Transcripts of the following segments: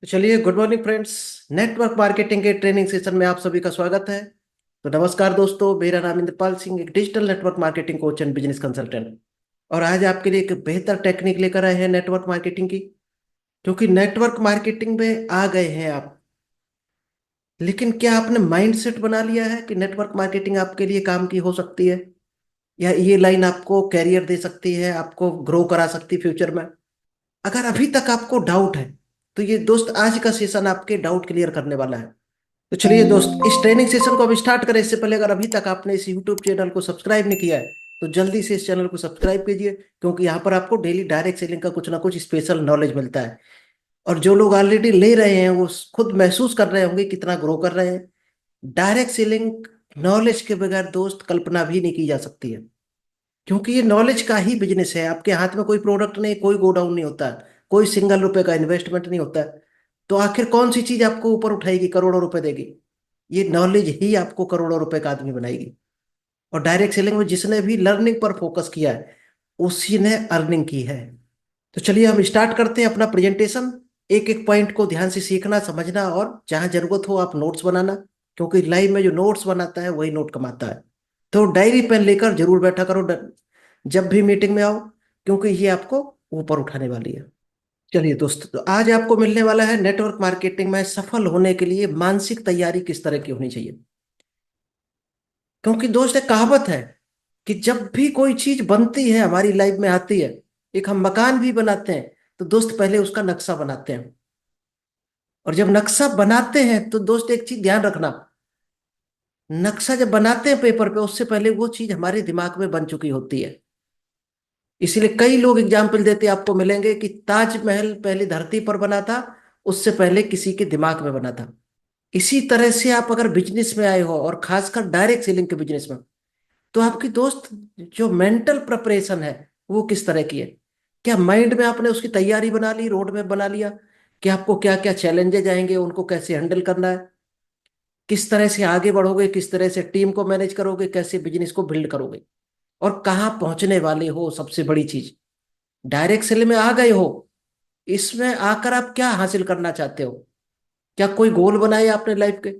तो चलिए, good morning friends. Network marketing के ट्रेनिंग सेशन में आप सभी का स्वागत है। तो नमस्कार दोस्तों, मेरा नाम इंद्रपाल सिंह, एक digital network marketing coach and business consultant. और आज आपके लिए एक बेहतर टेक्निक लेकर आए हैं नेटवर्क मार्केटिंग की। क्योंकि नेटवर्क मार्केटिंग में आ गए हैं आप, लेकिन क्या आपने माइंड सेट बना लिया है कि नेटवर्क मार्केटिंग आपके लिए काम की हो सकती है, या ये लाइन आपको कैरियर दे सकती है, आपको ग्रो करा सकती है फ्यूचर में? अगर अभी तक आपको डाउट है, तो ये दोस्त आज का सेशन आपके डाउट क्लियर करने वाला है। तो चलिए दोस्त, इस ट्रेनिंग सेशन को अब स्टार्ट करें। इससे पहले अगर अभी तक आपने इस यूट्यूब चैनल को सब्सक्राइब नहीं किया है, तो जल्दी से इस चैनल को सब्सक्राइब कीजिए। क्योंकि यहाँ पर आपको डेली डायरेक्ट सेलिंग का कुछ ना कुछ स्पेशल नॉलेज मिलता है। और जो लोग ऑलरेडी ले रहे हैं वो खुद महसूस कर रहे होंगे कितना ग्रो कर रहे हैं। डायरेक्ट सेलिंग नॉलेज के बगैर दोस्त कल्पना भी नहीं की जा सकती है। क्योंकि ये नॉलेज का ही बिजनेस है। आपके हाथ में कोई प्रोडक्ट नहीं, कोई गोडाउन नहीं होता, कोई सिंगल रुपए का इन्वेस्टमेंट नहीं होता। तो आखिर कौन सी चीज आपको ऊपर उठाएगी, करोड़ों रुपए देगी? ये नॉलेज ही आपको करोड़ों रुपए का आदमी बनाएगी। और डायरेक्ट सेलिंग में जिसने भी लर्निंग पर फोकस किया है, उसी ने अर्निंग की है। तो चलिए हम स्टार्ट करते हैं अपना प्रेजेंटेशन। एक एक पॉइंट को ध्यान से सीखना, समझना, और जहां जरूरत हो आप नोट्स बनाना। क्योंकि लाइव में जो नोट्स बनाता है वही नोट कमाता है। तो डायरी पेन लेकर जरूर बैठा करो जब भी मीटिंग में आओ, क्योंकि ये आपको ऊपर उठाने वाली है। चलिए दोस्त, तो आज आपको मिलने वाला है नेटवर्क मार्केटिंग में सफल होने के लिए मानसिक तैयारी किस तरह की होनी चाहिए। क्योंकि दोस्त, एक कहावत है कि जब भी कोई चीज बनती है, हमारी लाइफ में आती है, एक हम मकान भी बनाते हैं, तो दोस्त पहले उसका नक्शा बनाते हैं। और जब नक्शा बनाते हैं तो दोस्त एक चीज ध्यान रखना, नक्शा जब बनाते हैं पेपर पे, उससे पहले वो चीज हमारे दिमाग में बन चुकी होती है। इसीलिए कई लोग एग्जाम्पल देते आपको मिलेंगे कि ताजमहल पहले धरती पर बना था, उससे पहले किसी के दिमाग में बना था। इसी तरह से आप अगर बिजनेस में आए हो, और खासकर डायरेक्ट सेलिंग के बिजनेस में, तो आपकी दोस्त जो मेंटल प्रिपरेशन है वो किस तरह की है? क्या माइंड में आपने उसकी तैयारी बना ली, रोड मैप बना लिया कि आपको क्या क्या चैलेंजेज आएंगे, उनको कैसे हैंडल करना है, किस तरह से आगे बढ़ोगे, किस तरह से टीम को मैनेज करोगे, कैसे बिजनेस को बिल्ड करोगे, और कहाँ पहुंचने वाले हो? सबसे बड़ी चीज, डायरेक्ट सेल में आ गए हो, इसमें आकर आप क्या हासिल करना चाहते हो? क्या कोई गोल बनाए आपने लाइफ के?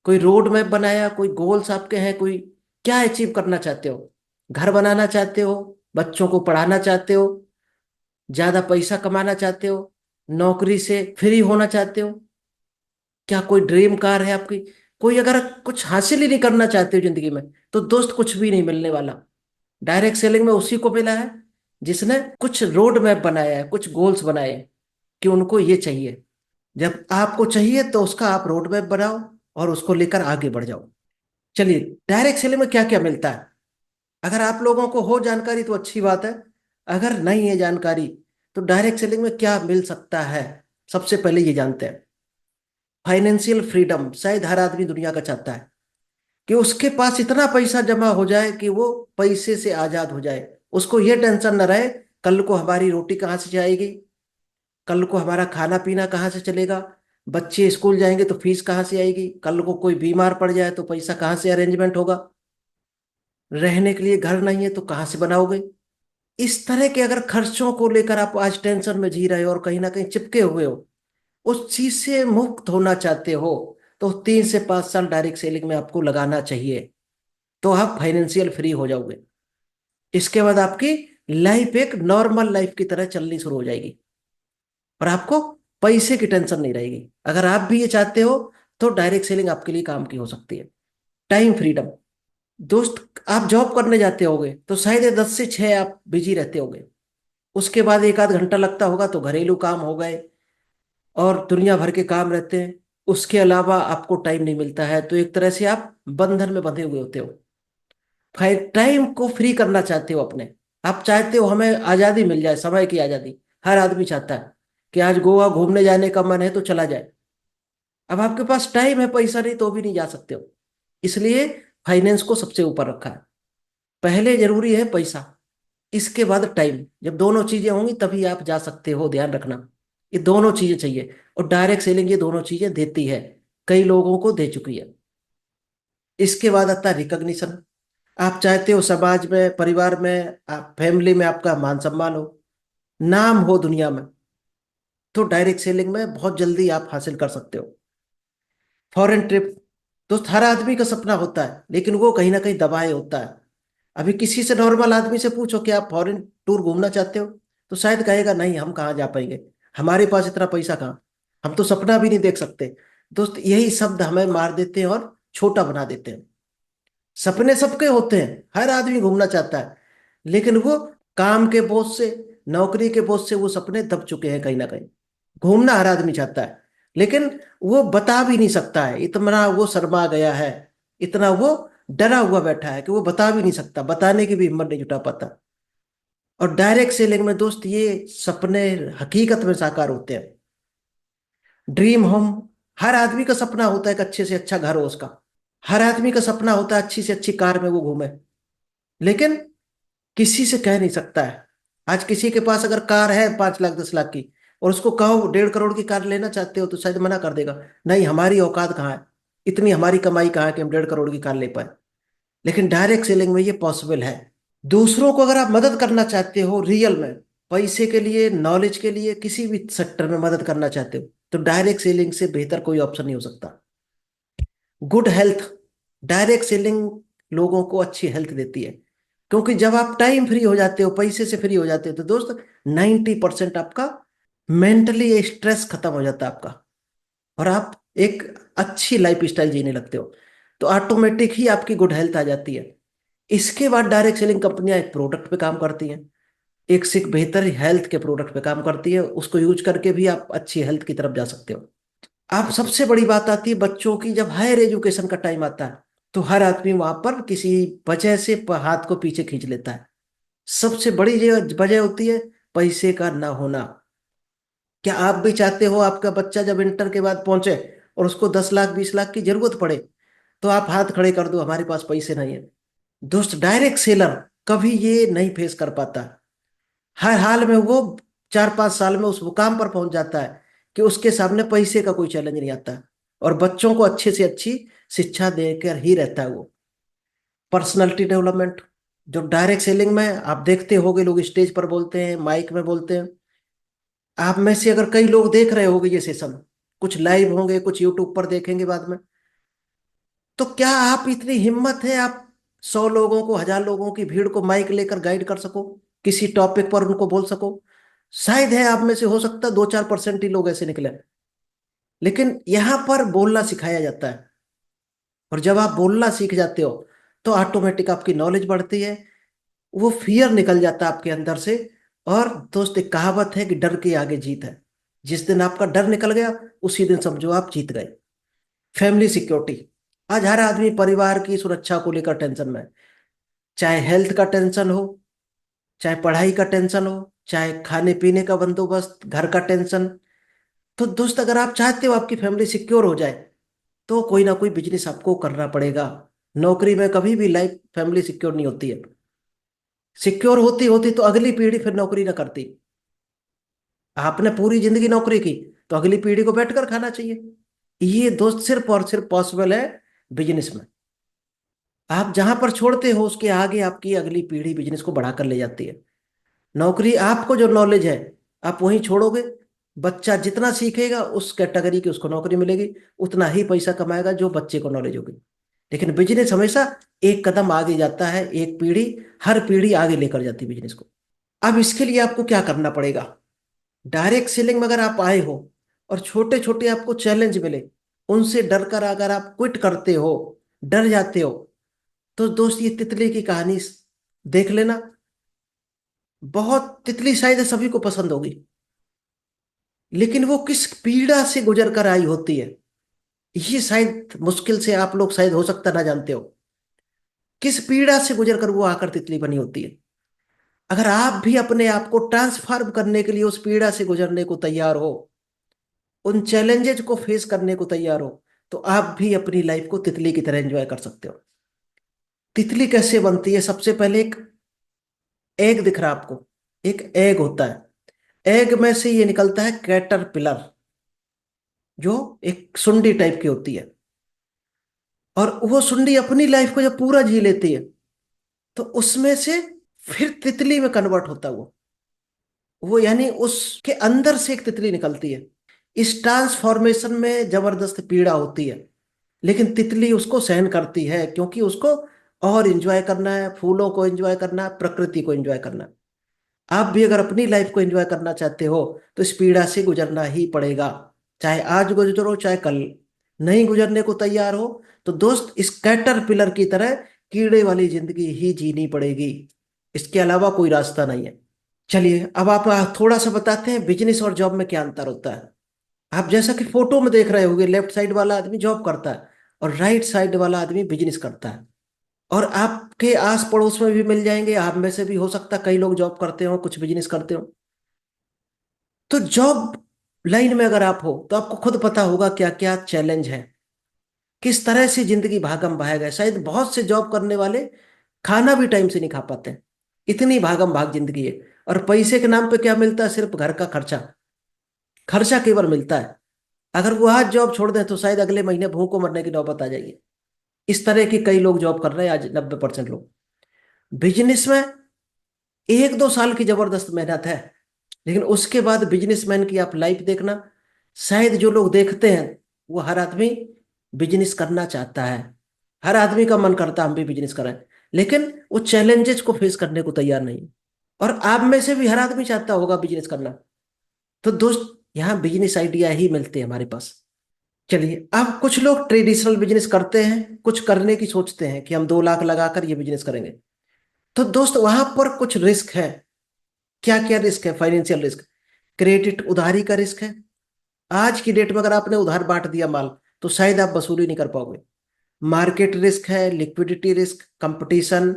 कोई रोड मैप बनाया? कोई गोल्स आपके हैं? कोई क्या अचीव करना चाहते हो? घर बनाना चाहते हो? बच्चों को पढ़ाना चाहते हो? ज्यादा पैसा कमाना चाहते हो? नौकरी से फ्री होना चाहते हो? क्या कोई ड्रीम कार है आपकी? कोई अगर कुछ हासिल ही नहीं करना चाहते हो जिंदगी में, तो दोस्त कुछ भी नहीं मिलने वाला। डायरेक्ट सेलिंग में उसी को मिला है जिसने कुछ रोड मैप बनाया है, कुछ गोल्स बनाए हैं कि उनको ये चाहिए। जब आपको चाहिए तो उसका आप रोड मैप बनाओ और उसको लेकर आगे बढ़ जाओ। चलिए, डायरेक्ट सेलिंग में क्या क्या मिलता है? अगर आप लोगों को हो जानकारी तो अच्छी बात है। अगर नहीं है जानकारी, तो डायरेक्ट सेलिंग में क्या मिल सकता है, सबसे पहले ये जानते हैं। फाइनेंशियल फ्रीडम शायद हर आदमी दुनिया का चाहता है कि उसके पास इतना पैसा जमा हो जाए कि वो पैसे से आजाद हो जाए। उसको ये टेंशन न रहे कल को हमारी रोटी कहाँ से जाएगी, कल को हमारा खाना पीना कहाँ से चलेगा, बच्चे स्कूल जाएंगे तो फीस कहाँ से आएगी, कल को कोई बीमार पड़ जाए तो पैसा कहाँ से अरेंजमेंट होगा, रहने के लिए घर नहीं है तो कहाँ से बनाओगे। इस तरह के अगर खर्चों को लेकर आप आज टेंशन में जी रहे हो और कहीं ना कहीं चिपके हुए हो, उस चीज से मुक्त होना चाहते हो, तो 3 से 5 साल डायरेक्ट सेलिंग में आपको लगाना चाहिए। तो आप फाइनेंशियल फ्री हो जाओगे। इसके बाद आपकी लाइफ एक नॉर्मल लाइफ की तरह चलनी शुरू हो जाएगी, और आपको पैसे की टेंशन नहीं रहेगी। अगर आप भी ये चाहते हो, तो डायरेक्ट सेलिंग आपके लिए काम की हो सकती है। टाइम फ्रीडम, दोस्त आप जॉब करने जाते होगे तो शायद ये 10 से 6 आप बिजी रहते होगे। उसके बाद एक आध घंटा लगता होगा तो घरेलू काम हो गए, और दुनिया भर के काम रहते हैं। उसके अलावा आपको टाइम नहीं मिलता है, तो एक तरह से आप बंधन में बंधे हुए होते हो। फाइल टाइम को फ्री करना चाहते हो अपने। आप चाहते हो हमें आज़ादी मिल जाए, समय की आज़ादी। हर आदमी चाहता है कि आज गोवा घूमने जाने का मन है तो चला जाए। अब आपके पास टाइम है, पैसा नहीं, तो भी नहीं जा सकते हो। इसलिए फाइनेंस को सबसे ऊपर रखा है। पहले जरूरी है पैसा, इसके बाद टाइम। जब दोनों चीजें होंगी तभी आप जा सकते हो, ध्यान रखना। ये दोनों चीजें चाहिए, और डायरेक्ट सेलिंग ये दोनों चीजें देती है, कई लोगों को दे चुकी है। इसके बाद आता है रिकॉग्निशन। आप चाहते हो समाज में, परिवार में, आप फैमिली में आपका मान सम्मान हो, नाम हो दुनिया में। तो डायरेक्ट सेलिंग में बहुत जल्दी आप हासिल कर सकते हो। फॉरेन ट्रिप, दोस्त हर आदमी का सपना होता है, लेकिन वो कहीं ना कहीं दबाए होता है। अभी किसी से, नॉर्मल आदमी से पूछो कि आप फॉरेन टूर घूमना चाहते हो, तो शायद कहेगा नहीं, हम कहाँ जा पाएंगे, हमारे पास इतना पैसा कहाँ, हम तो सपना भी नहीं देख सकते। दोस्त यही शब्द हमें मार देते हैं और छोटा बना देते हैं। सपने सबके होते हैं, हर आदमी घूमना चाहता है, लेकिन वो काम के बोझ से, नौकरी के बोझ से वो सपने दब चुके हैं कहीं ना कहीं। घूमना हर आदमी चाहता है, लेकिन वो बता भी नहीं सकता है, इतना वो शर्मा गया है, इतना वो डरा हुआ बैठा है कि वो बता भी नहीं सकता, बताने की भी हिम्मत नहीं जुटा पाता। और डायरेक्ट सेलिंग में दोस्त ये सपने हकीकत में साकार होते हैं। ड्रीम होम, हर आदमी का सपना होता है कि अच्छे से अच्छा घर हो उसका। हर आदमी का सपना होता है अच्छी से अच्छी कार में वो घूमे, लेकिन किसी से कह नहीं सकता है। आज किसी के पास अगर कार है 5 लाख 10 लाख की, और उसको कहो 1.5 करोड़ की कार लेना चाहते हो, तो शायद मना कर देगा, नहीं हमारी औकात कहाँ है, इतनी हमारी कमाई कहाँ है कि हम 1.5 करोड़ की कार ले पाए। लेकिन डायरेक्ट सेलिंग में ये पॉसिबल है। दूसरों को अगर आप मदद करना चाहते हो रियल में, पैसे के लिए, नॉलेज के लिए, किसी भी सेक्टर में मदद करना चाहते हो, तो डायरेक्ट सेलिंग से बेहतर कोई ऑप्शन नहीं हो सकता। गुड हेल्थ, डायरेक्ट सेलिंग लोगों को अच्छी हेल्थ देती है, क्योंकि जब आप टाइम फ्री हो जाते हो, पैसे से फ्री हो जाते हो, तो दोस्त 90% आपका मेंटली स्ट्रेस खत्म हो जाता है आपका, और आप एक अच्छी लाइफ स्टाइल जीने लगते हो। तो ऑटोमेटिक ही आपकी गुड हेल्थ आ जाती है। इसके बाद डायरेक्ट सेलिंग कंपनियां एक प्रोडक्ट पे काम करती हैं, एक से एक बेहतर हेल्थ के प्रोडक्ट पे काम करती है, उसको यूज करके भी आप अच्छी हेल्थ की तरफ जा सकते हो। अब सबसे बड़ी बात आती है बच्चों की, जब हायर एजुकेशन का टाइम आता है, तो हर आदमी वहां पर किसी वजह से हाथ को पीछे खींच लेता है। सबसे बड़ी जो वजह होती है, पैसे का ना होना। क्या आप भी चाहते हो आपका बच्चा जब इंटर के बाद पहुंचे और उसको 10 लाख 20 लाख की जरूरत पड़े, तो आप हाथ खड़े कर दो हमारे पास पैसे नहीं है? दोस्त डायरेक्ट सेलर कभी ये नहीं फेस कर पाता। हर हाल में वो 4 5 साल में उस मुकाम पर पहुंच जाता है कि उसके सामने पैसे का कोई चैलेंज नहीं आता, और बच्चों को अच्छे से अच्छी शिक्षा देकर ही रहता है वो। पर्सनालिटी डेवलपमेंट, जो डायरेक्ट सेलिंग में आप देखते होगे, लोग स्टेज पर बोलते हैं, माइक में बोलते हैं। आप में से अगर कई लोग देख रहे होंगे ये सेशन, कुछ लाइव होंगे, कुछ यूट्यूब पर देखेंगे बाद में, तो क्या आप इतनी हिम्मत है आप 100 लोगों को, 1000 लोगों की भीड़ को माइक लेकर गाइड कर सको, किसी टॉपिक पर उनको बोल सको? शायद है आप में से, हो सकता है 2 4% ही लोग ऐसे निकले। लेकिन यहां पर बोलना सिखाया जाता है, और जब आप बोलना सीख जाते हो, तो ऑटोमेटिक आपकी नॉलेज बढ़ती है, वो फियर निकल जाता है आपके अंदर से। और दोस्त एक कहावत है कि डर के आगे जीत है। जिस दिन आपका डर निकल गया, उसी दिन समझो आप जीत गए। फैमिली सिक्योरिटी, आज हर आदमी परिवार की सुरक्षा को लेकर टेंशन में है। चाहे हेल्थ का टेंशन हो, चाहे पढ़ाई का टेंशन हो, चाहे खाने पीने का बंदोबस्त, घर का टेंशन। तो दोस्त अगर आप चाहते हो आपकी फैमिली सिक्योर हो जाए, तो कोई ना कोई बिजनेस आपको करना पड़ेगा। नौकरी में कभी भी लाइफ फैमिली सिक्योर नहीं होती है। सिक्योर होती होती तो अगली पीढ़ी फिर नौकरी ना करती। आपने पूरी जिंदगी नौकरी की, तो अगली पीढ़ी को बैठकर खाना चाहिए। ये दोस्त सिर्फ और सिर्फ पॉसिबल है बिजनेस में। आप जहां पर छोड़ते हो, उसके आगे आपकी अगली पीढ़ी बिजनेस को बढ़ाकर ले जाती है। नौकरी, आपको जो नॉलेज है आप वहीं छोड़ोगे, बच्चा जितना सीखेगा उस कैटेगरी की उसको नौकरी मिलेगी, उतना ही पैसा कमाएगा जो बच्चे को नॉलेज होगी। लेकिन बिजनेस हमेशा एक कदम आगे जाता है, एक पीढ़ी, हर पीढ़ी आगे लेकर जाती है बिजनेस को। अब इसके लिए आपको क्या करना पड़ेगा? डायरेक्ट सेलिंग में अगर आप आए हो और छोटे छोटे आपको चैलेंज मिले, उनसे डर कर अगर आप क्विट करते हो, डर जाते हो, तो दोस्त ये तितली की कहानी देख लेना। बहुत तितली शायद सभी को पसंद होगी, लेकिन वो किस पीड़ा से गुजर कर आई होती है, ये शायद मुश्किल से आप लोग शायद हो सकता ना जानते हो। किस पीड़ा से गुजर कर वो आकर तितली बनी होती है। अगर आप भी अपने आप को ट्रांसफॉर्म करने के लिए उस पीड़ा से गुजरने को तैयार हो, उन चैलेंजेस को फेस करने को तैयार हो, तो आप भी अपनी लाइफ को तितली की तरह एंजॉय कर सकते हो। तितली कैसे बनती है? सबसे पहले एक एग दिख रहा है आपको, एक एग होता है, एग में से ये निकलता है कैटरपिलर, जो एक सुंडी टाइप की होती है। और वो सुंडी अपनी लाइफ को जब पूरा जी लेती है, तो उसमें से फिर तितली में कन्वर्ट होता है वो। वो यानी उसके अंदर से एक तितली निकलती है। इस ट्रांसफॉर्मेशन में जबरदस्त पीड़ा होती है, लेकिन तितली उसको सहन करती है, क्योंकि उसको और एंजॉय करना है, फूलों को एंजॉय करना है, प्रकृति को एंजॉय करना है। आप भी अगर अपनी लाइफ को एंजॉय करना चाहते हो तो इस पीड़ा से गुजरना ही पड़ेगा। चाहे आज गुजरो चाहे कल। नहीं गुजरने को तैयार हो तो दोस्त इस कैटरपिलर की तरह कीड़े वाली जिंदगी ही जीनी पड़ेगी। इसके अलावा कोई रास्ता नहीं है। चलिए अब आप थोड़ा सा बताते हैं बिजनेस और जॉब में क्या अंतर होता है। आप जैसा कि फोटो में देख रहे होंगे, लेफ्ट साइड वाला आदमी जॉब करता है और राइट साइड वाला आदमी बिजनेस करता है। और आपके आस पड़ोस में भी मिल जाएंगे, आप में से भी हो सकता है कई लोग जॉब करते हो, कुछ बिजनेस करते हो। तो जॉब लाइन में अगर आप हो तो आपको खुद पता होगा क्या क्या चैलेंज है, किस तरह से जिंदगी भागम भाग है। शायद बहुत से जॉब करने वाले खाना भी टाइम से नहीं खा पाते हैं, इतनी भागम भाग जिंदगी है। और पैसे के नाम पे क्या मिलता है? सिर्फ घर का खर्चा। खर्चा केवल मिलता है। अगर वो आज जॉब छोड़ दें तो शायद अगले महीने भूखों मरने की नौबत आ जाएगी। इस तरह के कई लोग जॉब कर रहे हैं आज, 90% लोग। बिजनेस में 1-2 साल की जबरदस्त मेहनत है, लेकिन उसके बाद बिजनेसमैन की आप लाइफ देखना। शायद जो लोग देखते हैं वो हर आदमी बिजनेस करना चाहता है, हर आदमी का मन करता है हम भी बिजनेस करें, लेकिन वो चैलेंजेस को फेस करने को तैयार नहीं है। और आप में से भी हर आदमी चाहता होगा बिजनेस करना। तो दोस्त यहाँ बिजनेस आइडिया ही मिलते हैं हमारे पास। चलिए अब कुछ लोग ट्रेडिशनल बिजनेस करते हैं, कुछ करने की सोचते हैं कि हम 2 लाख लगाकर ये बिजनेस करेंगे। तो दोस्त वहां पर कुछ रिस्क है। क्या क्या रिस्क है? फाइनेंशियल रिस्क, क्रेडिट उधारी का रिस्क है। आज की डेट में अगर आपने उधार बांट दिया माल तो शायद आप वसूली नहीं कर पाओगे। मार्केट रिस्क है, लिक्विडिटी रिस्क, कंपटीशन,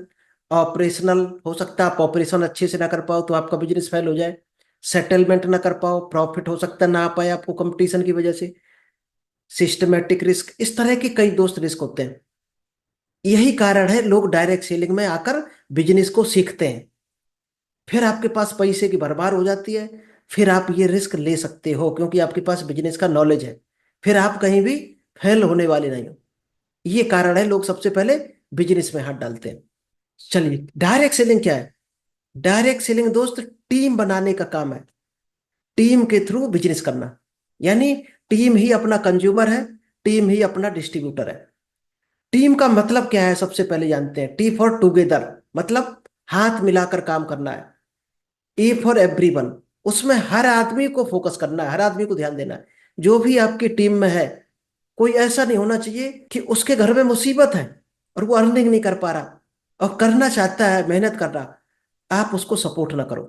ऑपरेशनल, हो सकता है आप ऑपरेशन अच्छे से ना कर पाओ तो आपका बिजनेस फेल हो जाए। सेटलमेंट ना कर पाओ, प्रॉफिट हो सकता है ना आ पाए आपको कंपटीशन की वजह से। सिस्टमेटिक रिस्क, इस तरह के कई दोस्त रिस्क होते हैं। यही कारण है लोग डायरेक्ट सेलिंग में आकर बिजनेस को सीखते हैं। फिर आपके पास पैसे की भरमार हो जाती है, फिर आप ये रिस्क ले सकते हो क्योंकि आपके पास बिजनेस का नॉलेज है। फिर आप कहीं भी फेल होने वाले नहीं हो। ये कारण है लोग सबसे पहले बिजनेस में हाथ डालते हैं। चलिए डायरेक्ट सेलिंग क्या है? डायरेक्ट सेलिंग दोस्त टीम बनाने का काम है। टीम के थ्रू बिजनेस करना, यानी टीम ही अपना कंज्यूमर है, टीम ही अपना डिस्ट्रीब्यूटर है। टीम का मतलब क्या है? सबसे पहले जानते हैं। टी फॉर टुगेदर, मतलब हाथ मिलाकर काम करना है। ए फॉर एवरीवन, उसमें हर आदमी को फोकस करना है, हर आदमी को ध्यान देना है। जो भी आपकी टीम में है, कोई ऐसा नहीं होना चाहिए कि उसके घर में मुसीबत है और वो अर्निंग नहीं कर पा रहा और करना चाहता है, मेहनत कर रहा, आप उसको सपोर्ट ना करो।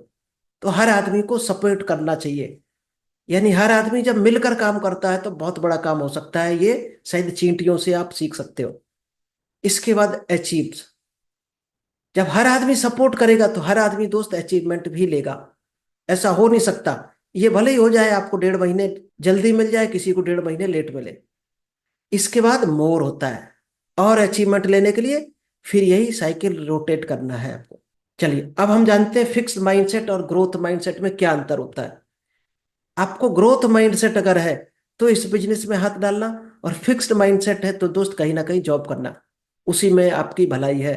तो हर आदमी को सपोर्ट करना चाहिए। यानी हर आदमी जब मिलकर काम करता है तो बहुत बड़ा काम हो सकता है। ये शायद चींटियों से आप सीख सकते हो। इसके बाद अचीव्स, जब हर आदमी सपोर्ट करेगा तो हर आदमी दोस्त अचीवमेंट भी लेगा। ऐसा हो नहीं सकता ये भले ही हो जाए आपको 1.5 महीने जल्दी मिल जाए, किसी को 1.5 महीने लेट मिले। इसके बाद मोर होता है, और अचीवमेंट लेने के लिए फिर यही साइकिल रोटेट करना है आपको। चलिए अब हम जानते हैं फिक्स्ड माइंडसेट और ग्रोथ माइंडसेट में क्या अंतर होता है। आपको ग्रोथ माइंडसेट अगर है तो इस बिजनेस में हाथ डालना, और फिक्स्ड माइंडसेट है तो दोस्त कहीं ना कहीं जॉब करना, उसी में आपकी भलाई है।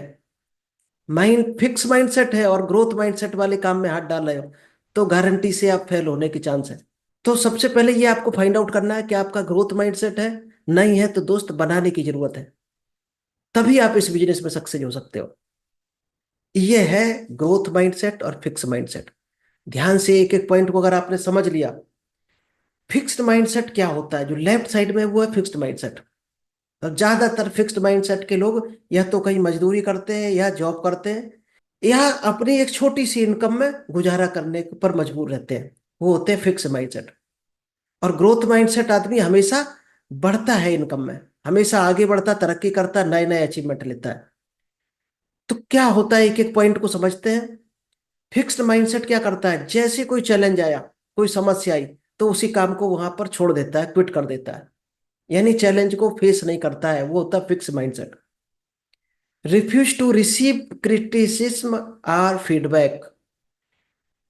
माइंड फिक्स माइंडसेट है और ग्रोथ माइंडसेट वाले काम में हाथ डाल रहे हो तो गारंटी से आप फेल होने की चांस है। तो सबसे पहले ये आपको फाइंड आउट करना है कि आपका ग्रोथ माइंडसेट है। नहीं है तो दोस्त बनाने की जरूरत है, तभी आप इस बिजनेस में सक्सेस हो सकते हो। ये है ग्रोथ माइंडसेट और फिक्स माइंडसेट। ध्यान से एक एक पॉइंट को अगर आपने समझ लिया। फिक्स्ड माइंडसेट क्या होता है? जो लेफ्ट साइड में है वो है फिक्स्ड माइंडसेट। और ज्यादातर फिक्स्ड माइंडसेट के लोग या तो कहीं मजदूरी करते हैं या जॉब करते हैं या अपनी एक छोटी सी इनकम में गुजारा करने पर मजबूर रहते हैं। वो होते हैं फिक्स माइंडसेट। और ग्रोथ माइंडसेट आदमी हमेशा बढ़ता है इनकम में, हमेशा आगे बढ़ता, तरक्की करता, नए नए अचीवमेंट लेता है। तो क्या होता है एक एक पॉइंट को समझते हैं। फिक्स्ड माइंडसेट क्या करता है? जैसे कोई चैलेंज आया, कोई समस्या आई, तो उसी काम को वहां पर छोड़ देता है, क्विट कर देता है। यानी चैलेंज को फेस नहीं करता है, वो होता है fix mindset. Refuse to receive criticism और फीडबैक,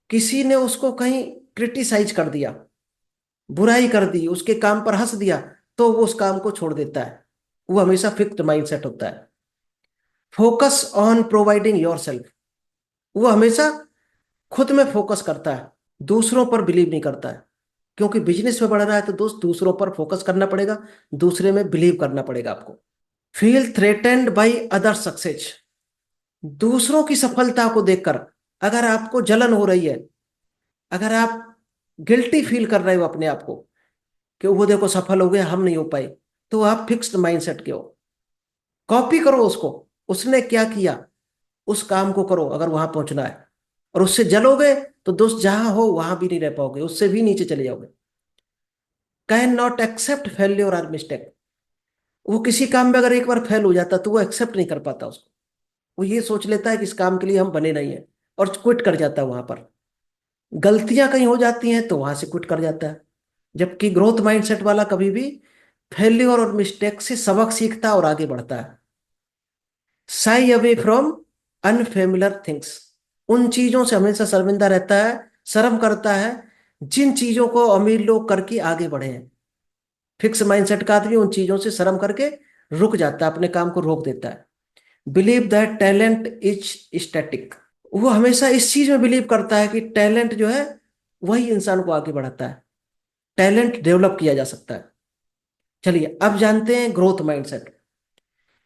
किसी ने उसको कहीं क्रिटिसाइज कर दिया, बुराई कर दी, उसके काम पर हंस दिया, तो वो उस काम को छोड़ देता है। वो हमेशा फिक्स्ड माइंडसेट होता है। Focus on providing your self, वो हमेशा खुद में फोकस करता है। दूसरों पर बिलीव नहीं करता है। क्योंकि बिजनेस में बढ़ रहा है तो दोस्त दूसरों पर फोकस करना पड़ेगा, दूसरे में बिलीव करना पड़ेगा आपको। Feel threatened by other success. दूसरों की सफलता को देखकर अगर आपको जलन हो रही है, अगर आप गिल्टी फील कर रहे हो अपने आप को कि वो देखो सफल हो गया हम नहीं हो पाए, तो आप फिक्स्ड माइंडसेट के हो। कॉपी करो उसको, उसने क्या किया उस काम को करो अगर वहां पहुंचना है। और उससे जलोगे तो दोस्त जहां हो वहां भी नहीं रह पाओगे, उससे भी नीचे चले जाओगे। कैन नॉट एक्सेप्ट फेल्योर और मिस्टेक। वो किसी काम में अगर एक बार फेल हो जाता तो वो एक्सेप्ट नहीं कर पाता उसको। वो ये सोच लेता है कि इस काम के लिए हम बने नहीं है, और क्विट कर जाता है वहां पर। गलतियां कहीं हो जाती हैं तो वहां से क्विट कर जाता है। जबकि ग्रोथ माइंडसेट वाला कभी भी फेल्योर और मिस्टेक से सबक सीखता है और आगे बढ़ता है। Shy away from unfamiliar things. उन चीजों से हमेशा शर्मिंदा रहता है, शर्म करता है जिन चीजों को अमीर लोग करके आगे बढ़े हैं। फिक्स माइंडसेट का आदमी उन चीजों से शर्म करके रुक जाता है, अपने काम को रोक देता है। Believe that talent is static. वो हमेशा इस चीज में बिलीव करता है कि टैलेंट जो है वही इंसान को आगे बढ़ाता है। टैलेंट डेवलप किया जा सकता है। चलिए अब जानते हैं growth mindset.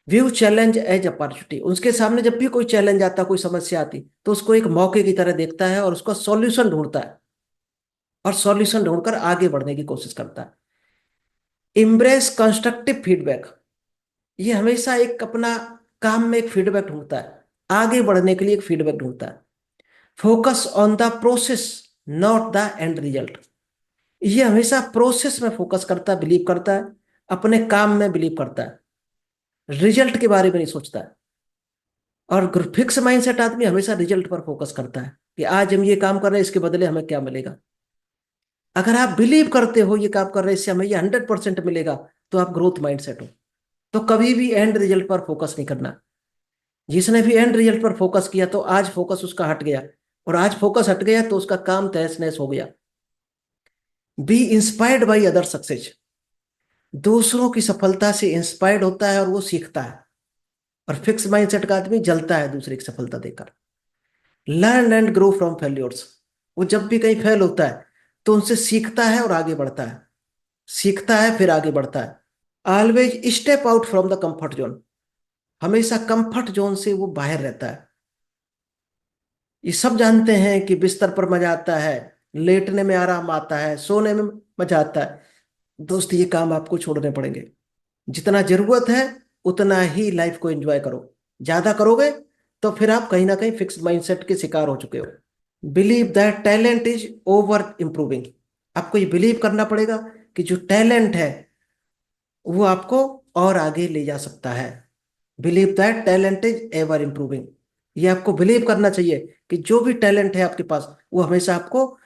View challenge as opportunity. उसके सामने जब भी कोई चैलेंज आता, कोई समस्या आती, तो उसको एक मौके की तरह देखता है और उसका सॉल्यूशन ढूंढता है, और सॉल्यूशन ढूंढकर आगे बढ़ने की कोशिश करता है। Embrace constructive feedback. ये हमेशा एक अपना काम में एक फीडबैक ढूंढता है, आगे बढ़ने के लिए एक फीडबैक ढूंढता है। Focus on the process not the end result. ये हमेशा प्रोसेस में फोकस करता है, बिलीव करता है, अपने काम में बिलीव करता है, रिजल्ट के बारे में नहीं सोचता है। और फिक्स माइंडसेट आदमी हमेशा रिजल्ट पर फोकस करता है कि आज हम ये काम कर रहे हैं, इसके बदले हमें क्या मिलेगा। अगर आप बिलीव करते हो ये काम कर रहे हैं इससे हमें ये 100% मिलेगा, तो आप ग्रोथ माइंडसेट हो। तो कभी भी एंड रिजल्ट पर फोकस नहीं करना। जिसने भी एंड रिजल्ट पर फोकस किया तो आज फोकस उसका हट गया, और आज फोकस हट गया तो उसका काम तहस नहस हो गया। B inspired by other success. दूसरों की सफलता से इंस्पायर्ड होता है और वो सीखता है। और फिक्स माइंडसेट का आदमी जलता है दूसरे की सफलता देकर। Learn and grow from failures. वो जब भी कहीं फेल होता है तो उनसे सीखता है और आगे बढ़ता है, सीखता है फिर आगे बढ़ता है। Always step out from the comfort zone. हमेशा कंफर्ट जोन से वो बाहर रहता है। ये सब जानते हैं कि बिस्तर पर मजा आता है, लेटने में आराम आता है, सोने में मजा आता है। दोस्त ये काम आपको छोड़ने पड़ेंगे। जितना जरूरत है उतना ही लाइफ को एंजॉय करो। ज्यादा करोगे तो फिर आप कहीं ना कहीं फिक्स माइंडसेट के शिकार हो चुके हो। Believe that talent is over improving. आपको ये बिलीव करना पड़ेगा कि जो टैलेंट है वो आपको और आगे ले जा सकता है। Believe that talent is ever improving. ये आपको बिलीव करना चाहिए कि जो भी टैलेंट है आपके पास वो हमेशा आपको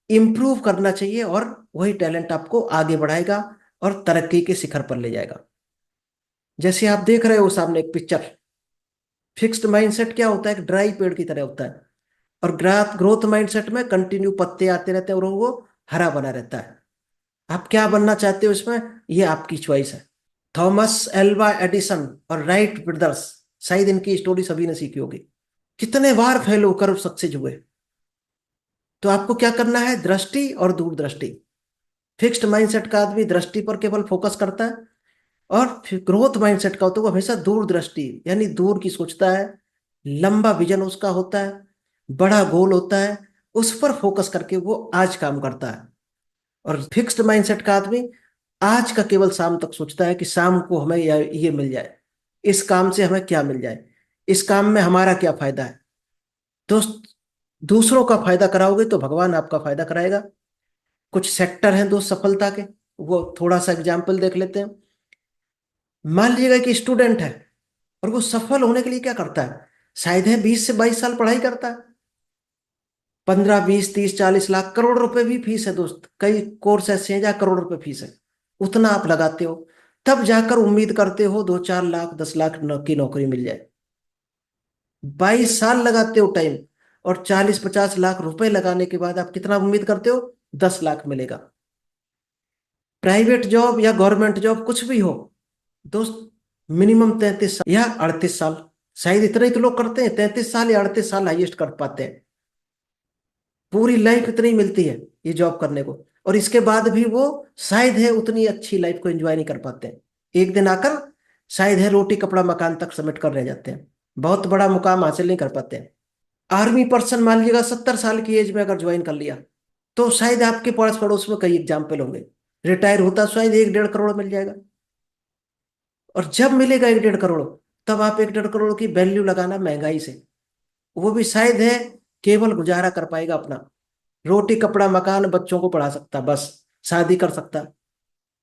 इम्प्रूव करना चाहिए, और वही टैलेंट आपको आगे बढ़ाएगा और तरक्की के शिखर पर ले जाएगा। जैसे आप देख रहे हो सामने एक पिक्चर। फिक्स्ड माइंडसेट क्या होता है? एक ड्राई पेड़ की तरह होता है। और ग्राथ ग्रोथ माइंडसेट में कंटिन्यू पत्ते आते रहते हैं और वो हरा बना रहता है। आप क्या बनना चाहते हो इसमें, ये आपकी चॉइस है। थॉमस एल्वा एडिसन और राइट ब्रदर्स, शायद इनकी स्टोरी सभी ने सीखी होगी। कितने बार फेल होकर सक्सेस हुए। तो आपको क्या करना है? दृष्टि और दूरदृष्टि। फिक्स्ड माइंडसेट का आदमी दृष्टि पर केवल फोकस करता है, और ग्रोथ माइंडसेट का होता है वो हमेशा दूरदृष्टि यानी दूर की सोचता है। लंबा विजन उसका होता है, बड़ा गोल होता है, उस पर फोकस करके वो आज काम करता है। और फिक्स्ड माइंडसेट का आदमी आज का केवल शाम तक सोचता है कि शाम को हमें ये मिल जाए, इस काम से हमें क्या मिल जाए, इस काम में हमारा क्या फायदा है। दोस्त, दूसरों का फायदा कराओगे तो भगवान आपका फायदा कराएगा। कुछ सेक्टर हैं दोस्त सफलता के, वो थोड़ा सा एग्जाम्पल देख लेते हैं। मान लीजिएगा कि स्टूडेंट है और वो सफल होने के लिए क्या करता है? शायद है 20 से 22 साल पढ़ाई करता है। 15 20 30 40 लाख करोड़ रुपए भी फीस है दोस्त। कई कोर्स ऐसे हैं जहाँ करोड़ रुपए फीस है। उतना आप लगाते हो, तब जाकर उम्मीद करते हो 2 4 लाख 10 लाख की नौकरी मिल जाए। 22 साल लगाते हो टाइम, और 40 50 लाख रुपए लगाने के बाद आप कितना उम्मीद करते हो? 10 लाख मिलेगा। प्राइवेट जॉब या गवर्नमेंट जॉब कुछ भी हो दोस्त, मिनिमम 33 साल या 38 साल, शायद इतना ही तो लोग करते हैं। 33 साल या 38 साल हाईएस्ट कर पाते हैं। पूरी लाइफ इतनी मिलती है ये जॉब करने को, और इसके बाद भी वो शायद है उतनी अच्छी लाइफ को एंजॉय नहीं कर पाते हैं। एक दिन आकर शायद है रोटी कपड़ा मकान तक समेट कर रह जाते हैं, बहुत बड़ा मुकाम हासिल नहीं कर पाते हैं। आर्मी पर्सन मान लीजिएगा 70 साल की एज में अगर ज्वाइन कर लिया, तो शायद आपके पास पड़ोस में कई एग्जाम्पल होंगे। रिटायर होता शायद 1-1.5 करोड़ मिल जाएगा, और जब मिलेगा 1-1.5 करोड़, तब आप 1-1.5 करोड़ की वैल्यू लगाना महंगाई से। वो भी शायद है केवल गुजारा कर पाएगा अपना, रोटी कपड़ा मकान बच्चों को पढ़ा सकता, बस शादी कर सकता,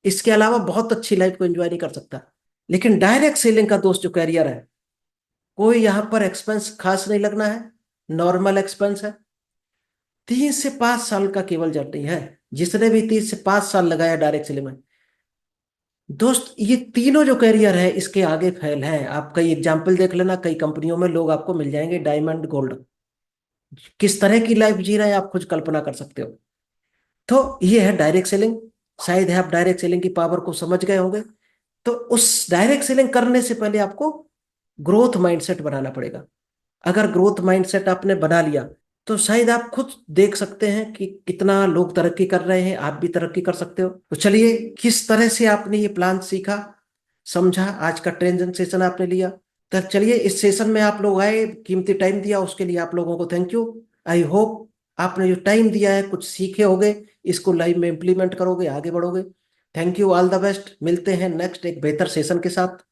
इसके अलावा बहुत अच्छी लाइफ को एंजॉय नहीं कर सकता। लेकिन डायरेक्ट सेलिंग का दोस्त जो कैरियर है, कोई यहाँ पर एक्सपेंस खास नहीं लगना है, नॉर्मल एक्सपेंस है। 3 से 5 साल का केवल जर्नी है। जिसने भी 3 से 5 साल लगाया डायरेक्ट सेलिंग में, दोस्त ये तीनों जो कैरियर है इसके आगे फैल है। आप कई एग्जाम्पल देख लेना, कई कंपनियों में लोग आपको मिल जाएंगे डायमंड गोल्ड। किस तरह की लाइफ जी रहे हैं आप खुद कल्पना कर सकते हो। तो ये है डायरेक्ट सेलिंग। शायद है आप डायरेक्ट सेलिंग की पावर को समझ गए होंगे। तो उस डायरेक्ट सेलिंग करने से पहले आपको ग्रोथ माइंडसेट बनाना पड़ेगा। अगर ग्रोथ माइंडसेट आपने बना लिया, तो शायद आप खुद देख सकते हैं कि कितना लोग तरक्की कर रहे हैं, आप भी तरक्की कर सकते हो। तो चलिए, किस तरह से आपने ये प्लान सीखा, समझा, आज का ट्रेनिंग सेशन आपने लिया। तो चलिए, इस सेशन में आप लोग आए, कीमती टाइम दिया, उसके लिए आप लोगों को थैंक यू। आई होप आपने जो टाइम दिया है कुछ सीखे होगे, इसको लाइफ में इम्प्लीमेंट करोगे, आगे बढ़ोगे। Thank you, all the best. मिलते हैं नेक्स्ट एक बेहतर सेशन के साथ।